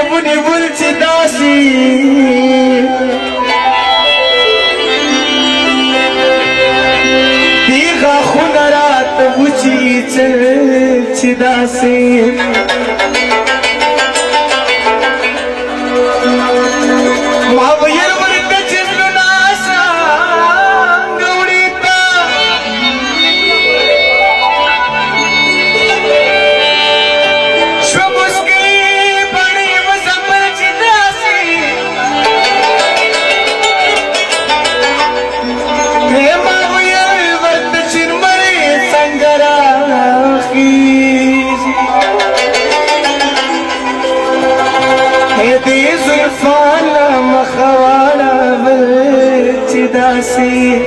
بني ولتي داسي ديغا خنرات وچي چلچي داسي ما وير ورد جنو ناسا گوڑيتا شو مسكي بڑي وزمر چي داسي ما وير ورد جن مري سنگرا خيز دي زلفانا مخوانا بلتي داسي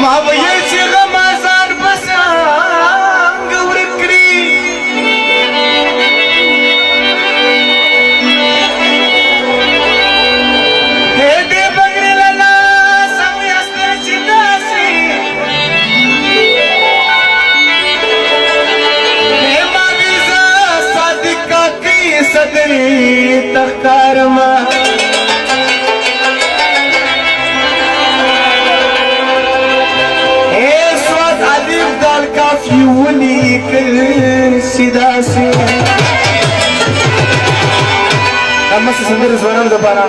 ما ويلتي غمازان بسان قوركري دي بغري لنا سوي استرچي داسي صدري تختار ما اسود عليف دال كافي ولي كل سداسي اما سندر زوانان دبارا